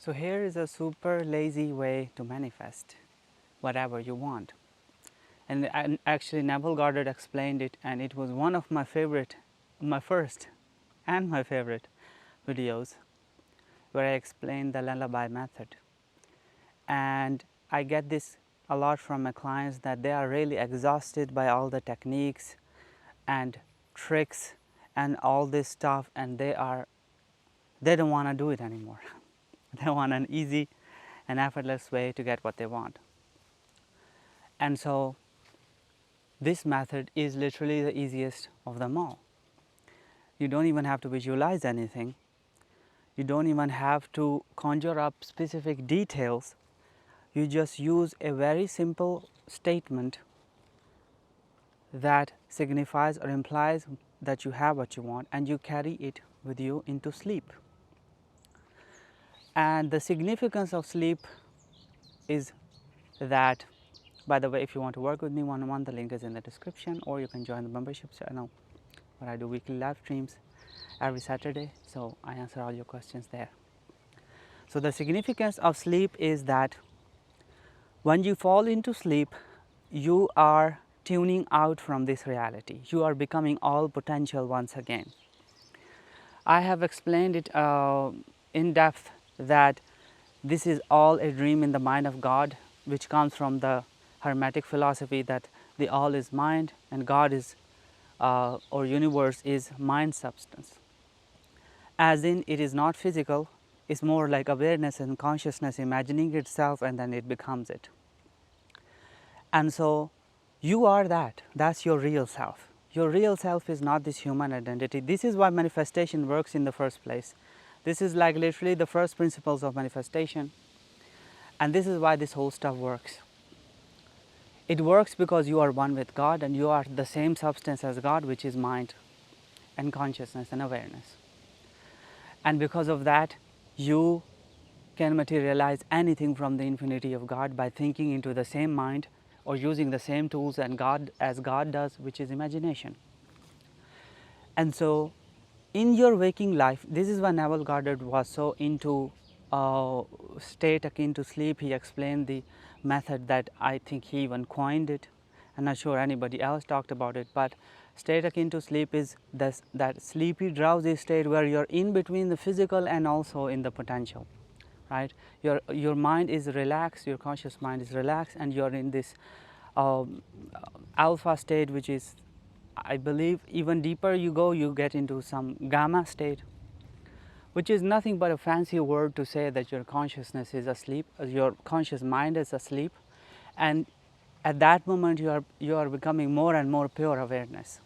So here is a super lazy way to manifest whatever you want. And actually Neville Goddard explained it, and it was one of my first and my favorite videos where I explained the lullaby method. And I get this a lot from my clients, that they are really exhausted by all the techniques and tricks and all this stuff, and they don't want to do it anymore. They want an easy and effortless way to get what they want. And so this method is literally the easiest of them all. You don't even have to visualize anything. You don't even have to conjure up specific details. You just use a very simple statement that signifies or implies that you have what you want, and you carry it with you into sleep. And the significance of sleep is that, by the way, if you want to work with me one-on-one, the link is in the description, or you can join the membership channel where I do weekly live streams every Saturday, so I answer all your questions there. So the significance of sleep is that when you fall into sleep, you are tuning out from this reality. You are becoming all potential once again. I have explained it in depth that this is all a dream in the mind of God, which comes from the Hermetic philosophy that the all is mind and God is or universe is mind substance. As in, it is not physical, it's more like awareness and consciousness imagining itself, and then it becomes it. And so you are that's your real self. Your real self is not this human identity. This is why manifestation works in the first place. This is like literally the first principles of manifestation, and this is why this whole stuff works. It works because you are one with God, and you are the same substance as God, which is mind and consciousness and awareness. And because of that, you can materialize anything from the infinity of God by thinking into the same mind or using the same tools as God does, which is imagination. And so in your waking life, this is why Neville Goddard was so into state akin to sleep. He explained the method that I think he even coined it. I'm not sure anybody else talked about it, but state akin to sleep is that sleepy, drowsy state where you're in between the physical and also in the potential, right? Your mind is relaxed, your conscious mind is relaxed, and you're in this alpha state, which is, I believe, even deeper you go, you get into some gamma state, which is nothing but a fancy word to say that your consciousness is asleep, your conscious mind is asleep, and at that moment you are becoming more and more pure awareness.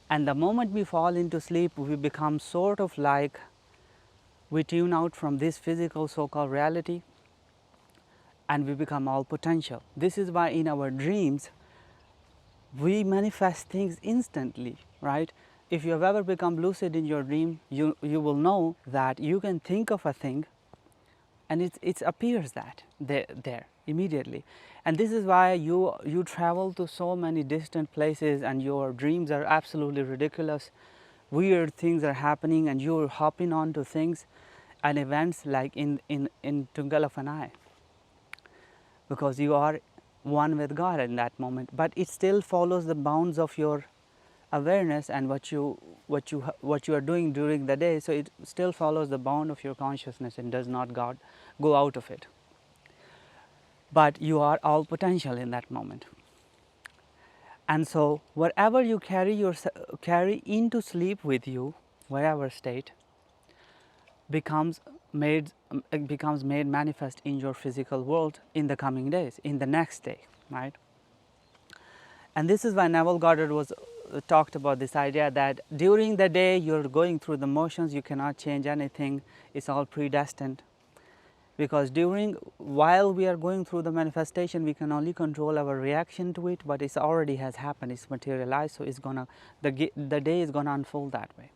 And the moment we fall into sleep, we become sort of like we tune out from this physical so-called reality, and we become all potential. This is why in our dreams we manifest things instantly, right? If you have ever become lucid in your dream, you will know that you can think of a thing and it appears that there immediately. And this is why you travel to so many distant places and your dreams are absolutely ridiculous. Weird things are happening and you're hopping onto things and events like in twinkle of an eye, because you are one with God in that moment. But it still follows the bounds of your awareness and what you are doing during the day. So it still follows the bound of your consciousness and does not go out of it. But you are all potential in that moment. And so wherever you carry into sleep with you, wherever state, becomes made manifest in your physical world in the coming days, in the next day, right? And this is why Neville Goddard was talked about this idea that during the day you're going through the motions, you cannot change anything, it's all predestined. Because while we are going through the manifestation, we can only control our reaction to it, but it already has happened, it's materialized, so the day is gonna unfold that way.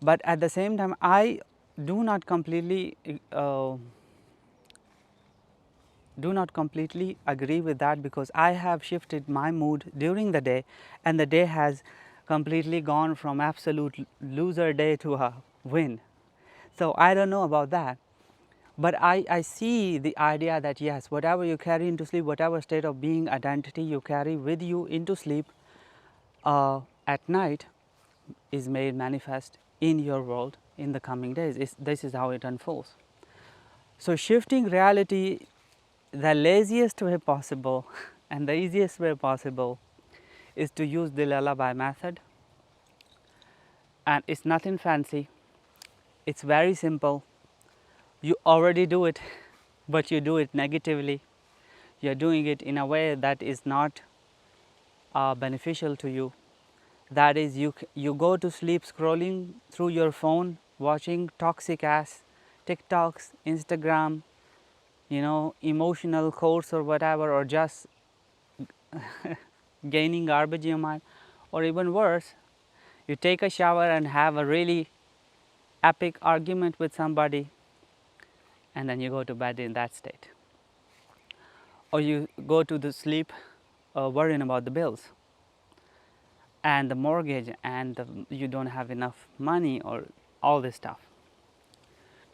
But at the same time, I do not completely agree with that, because I have shifted my mood during the day, and the day has completely gone from absolute loser day to a win. So I don't know about that. But I see the idea that yes, whatever you carry into sleep, whatever state of being, identity you carry with you into sleep at night is made manifest in your world in the coming days. This is how it unfolds. So shifting reality, the laziest way possible and the easiest way possible is to use the lullaby method. And it's nothing fancy, it's very simple. You already do it, but you do it negatively. You're doing it in a way that is not beneficial to you. That is, you go to sleep scrolling through your phone, watching toxic ass TikToks, Instagram, emotional quotes or whatever, or just gaining garbage in your mind. Or even worse, you take a shower and have a really epic argument with somebody, and then you go to bed in that state. Or you go to the sleep worrying about the bills and the mortgage, and you don't have enough money, or all this stuff.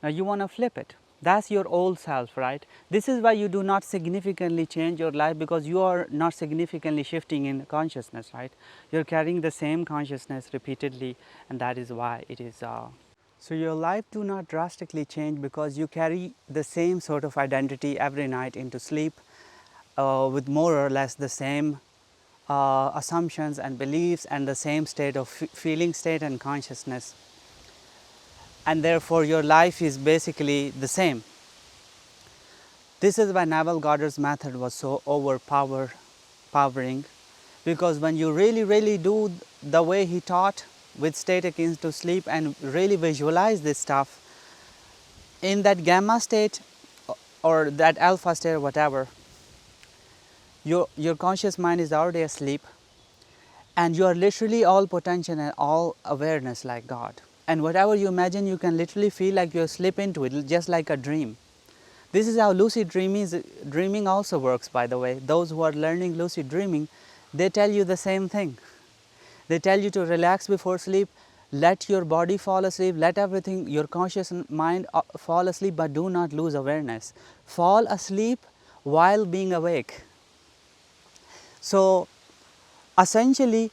Now you want to flip it. That's your old self, right? This is why you do not significantly change your life, because you are not significantly shifting in consciousness, right? You're carrying the same consciousness repeatedly, and that is why it is. So your life do not drastically change because you carry the same sort of identity every night into sleep, with more or less the same assumptions and beliefs and the same state of feeling state and consciousness, and therefore your life is basically the same. This is why Neville Goddard's method was so overpowering, because when you really do the way he taught, with state akin to sleep, and really visualize this stuff in that gamma state or that alpha state or whatever, your conscious mind is already asleep, and you are literally all potential and all awareness like God. And whatever you imagine, you can literally feel like you slip into it, just like a dream. This is how lucid dreaming also works, by the way. Those who are learning lucid dreaming, they tell you the same thing. They tell you to relax before sleep, let your body fall asleep, let everything, your conscious mind fall asleep, but do not lose awareness. Fall asleep while being awake. So essentially,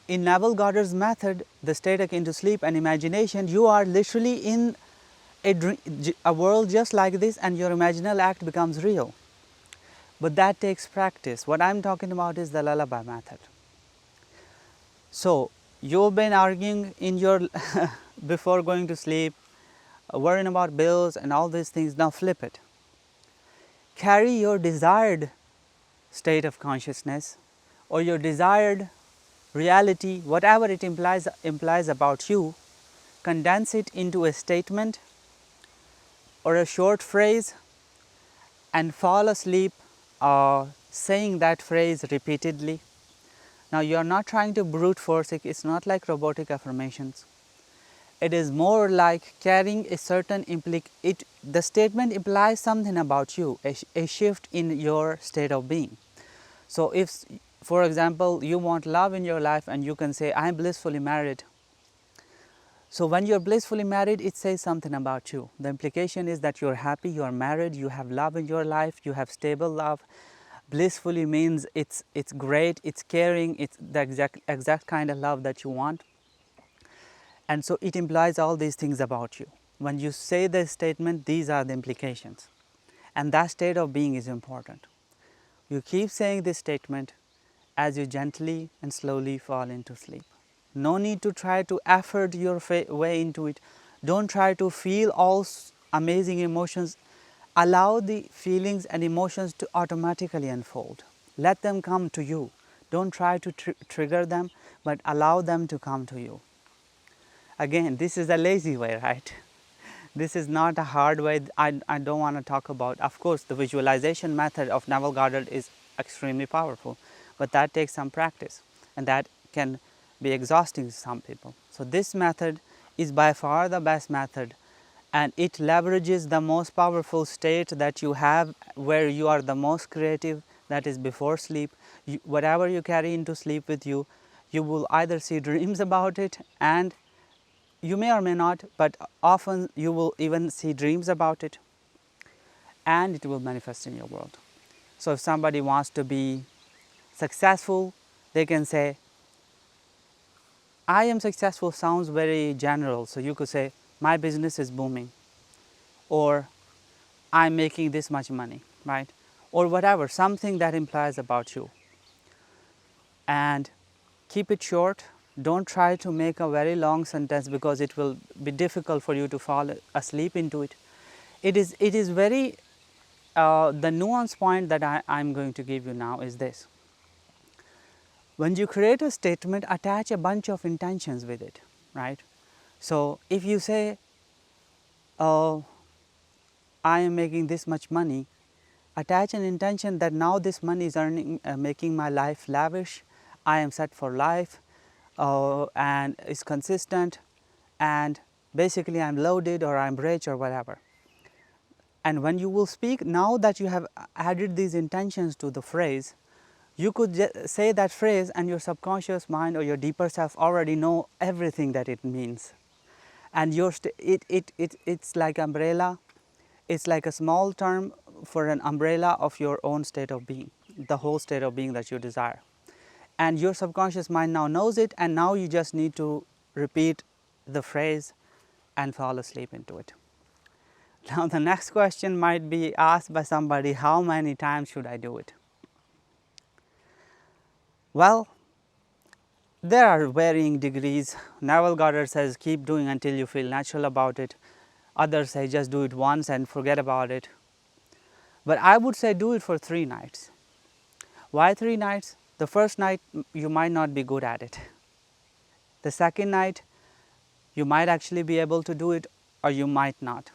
in Neville Goddard's method, the state akin to sleep and imagination, you are literally in a world just like this, and your imaginal act becomes real. But that takes practice. What I'm talking about is the lullaby method. So you've been arguing in your before going to sleep, worrying about bills and all these things. Now flip it. Carry your desired state of consciousness or your desired reality, whatever it implies about you, condense it into a statement or a short phrase, and fall asleep saying that phrase repeatedly. Now you are not trying to brute force it. It's not like robotic affirmations. It is more like carrying a certain the statement implies something about you, a shift in your state of being. So if, for example, you want love in your life, and you can say, I am blissfully married. So when you're blissfully married, it says something about you. The implication is that you're happy, you're married, you have love in your life, you have stable love. Blissfully means it's great, it's caring, it's the exact kind of love that you want. And so it implies all these things about you. When you say this statement, these are the implications. And that state of being is important. You keep saying this statement as you gently and slowly fall into sleep. No need to try to effort your way into it. Don't try to feel all amazing emotions. Allow the feelings and emotions to automatically unfold. Let them come to you. Don't try to trigger them, but allow them to come to you. Again, this is a lazy way, right? This is not a hard way. I don't want to talk about. Of course, the visualization method of Neville Goddard is extremely powerful, but that takes some practice, and that can be exhausting to some people. So this method is by far the best method, and it leverages the most powerful state that you have, where you are the most creative, that is before sleep. Whatever you carry into sleep with you, you will either see dreams about it, and you may or may not, but often you will even see dreams about it. and it will manifest in your world. So if somebody wants to be successful, they can say, I am successful sounds very general. So you could say, my business is booming, or I'm making this much money, right? Or whatever, something that implies about you. And keep it short. Don't try to make a very long sentence because it will be difficult for you to fall asleep into it. It is very, the nuance point that I'm going to give you now is this. When you create a statement, attach a bunch of intentions with it, right? So if you say, oh, I am making this much money, attach an intention that now this money is making my life lavish, I am set for life, and is consistent, and basically I'm loaded or I'm rich or whatever. And when you will speak, now that you have added these intentions to the phrase, you could say that phrase and your subconscious mind or your deeper self already know everything that it means. And it's like umbrella, it's like a small term for an umbrella of your own state of being, the whole state of being that you desire. And your subconscious mind now knows it, and now you just need to repeat the phrase and fall asleep into it. Now the next question might be asked by somebody, how many times should I do it? Well, there are varying degrees. Neville Goddard says keep doing until you feel natural about it. Others say just do it once and forget about it. But I would say do it for 3 nights. Why 3 nights? The first night you might not be good at it. The second night you might actually be able to do it, or you might not.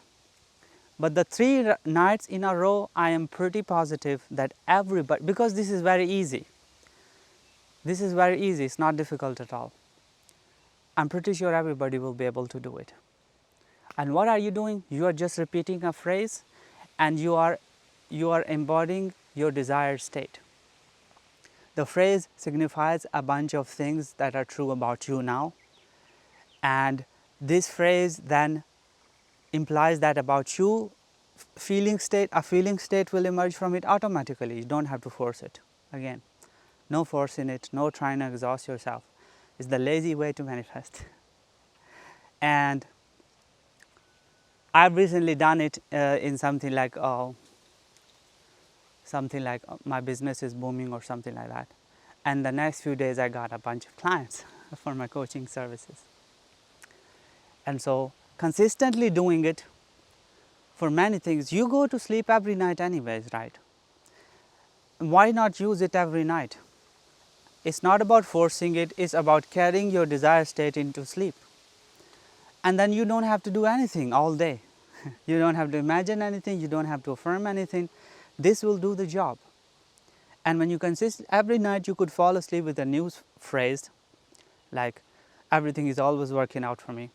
But the 3 nights in a row, I am pretty positive that everybody, because this is very easy. This is very easy, it's not difficult at all. I'm pretty sure everybody will be able to do it. And what are you doing? You are just repeating a phrase, and you are embodying your desired state. The phrase signifies a bunch of things that are true about you now, and this phrase then implies that about you, a feeling state will emerge from it automatically. You don't have to force it. Again, no force in it, no trying to exhaust yourself. It's the lazy way to manifest. And I've recently done it in something like my business is booming or something like that. And the next few days I got a bunch of clients for my coaching services. And so consistently doing it for many things, you go to sleep every night anyways, right? Why not use it every night? It's not about forcing it, it's about carrying your desired state into sleep. And then you don't have to do anything all day. You don't have to imagine anything, you don't have to affirm anything. This will do the job. And when you every night you could fall asleep with a new phrase like, everything is always working out for me.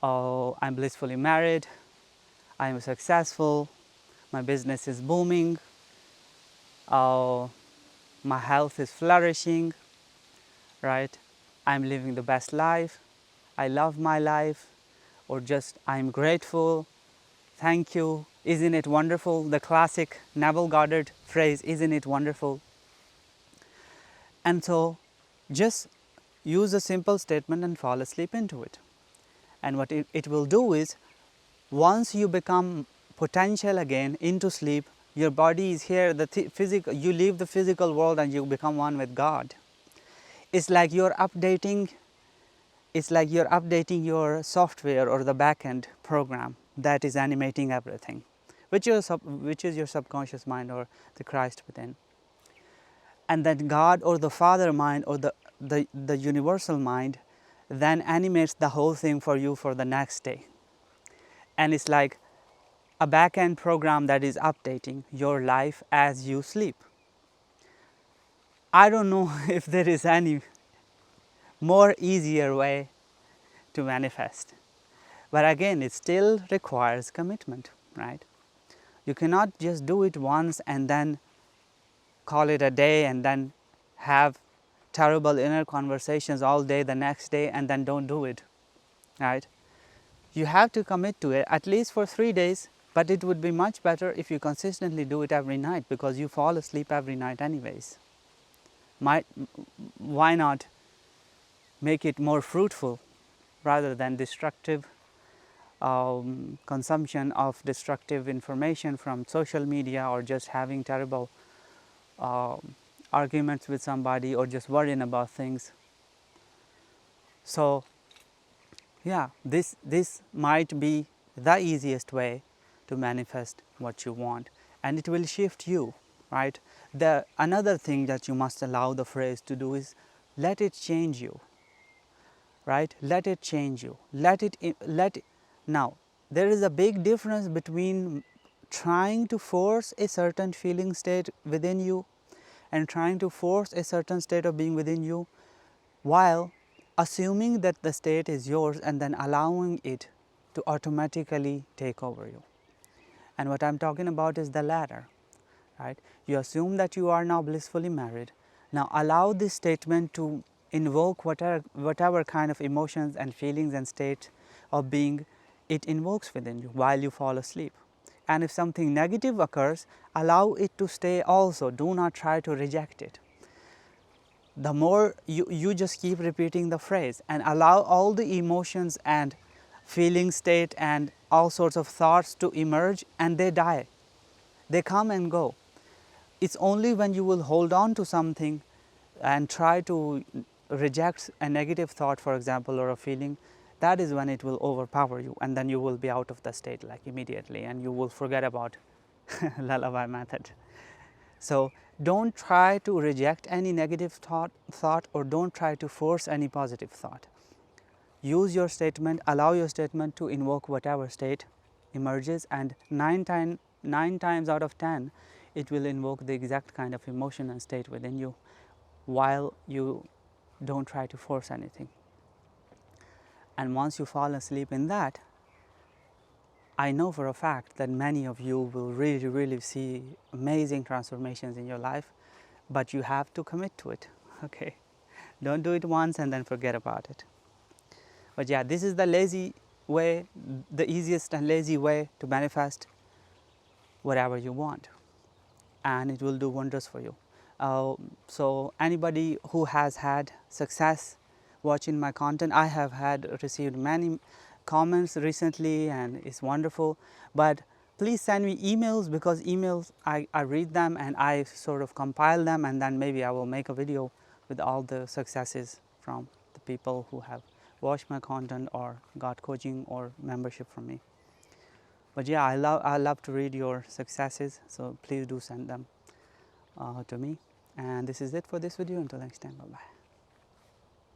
Oh, I'm blissfully married. I am successful. My business is booming. Oh, my health is flourishing, right? I'm living the best life. I love my life. Or just, I'm grateful. Thank you. Isn't it wonderful? The classic Neville Goddard phrase, isn't it wonderful? And so just use a simple statement and fall asleep into it. And what it will do is, once you become potential again into sleep, your body is here, you leave the physical world and you become one with God. It's like you're updating your software or the backend program that is animating everything, which is your subconscious mind or the Christ within. And then God or the Father mind or the universal mind then animates the whole thing for you for the next day. And it's like a back-end program that is updating your life as you sleep. I don't know if there is any more easier way to manifest. But again, it still requires commitment, right? You cannot just do it once and then call it a day and then have terrible inner conversations all day the next day and then don't do it, right? You have to commit to it at least for 3 days, But it would be much better if you consistently do it every night, because you fall asleep every night anyways. Why not make it more fruitful rather than destructive consumption of destructive information from social media, or just having terrible arguments with somebody, or just worrying about things. So yeah, this might be the easiest way to manifest what you want, and it will shift you, right? The another thing that you must allow the phrase to do is let it change you, right? Let it change you. Now, there is a big difference between trying to force a certain feeling state within you and trying to force a certain state of being within you, while assuming that the state is yours and then allowing it to automatically take over you. And what I'm talking about is the latter, right? You assume that you are now blissfully married. Now allow this statement to invoke whatever kind of emotions and feelings and state of being it invokes within you while you fall asleep. And if something negative occurs, allow it to stay also. Do not try to reject it. The more you just keep repeating the phrase and allow all the emotions and feeling state and all sorts of thoughts to emerge, and they die. They come and go. It's only when you will hold on to something and try to reject a negative thought, for example, or a feeling, that is when it will overpower you, and then you will be out of the state like immediately, and you will forget about lullaby method. So don't try to reject any negative thought, or don't try to force any positive thought. Use your statement, allow your statement to invoke whatever state emerges, and 9 times out of 10 it will invoke the exact kind of emotion and state within you, while you don't try to force anything. And once you fall asleep in that, I know for a fact that many of you will really see amazing transformations in your life, but you have to commit to it, okay? Don't do it once and then forget about it. But yeah, this is the lazy way, the easiest and lazy way to manifest whatever you want, and it will do wonders for you. So anybody who has had success watching my content, I have received many comments recently, and it's wonderful. But please send me emails, because emails, I read them and I sort of compile them, and then maybe I will make a video with all the successes from the people who have watched my content or got coaching or membership from me. But yeah, I love to read your successes, so please do send them to me. And this is it for this video. Until next time, bye bye.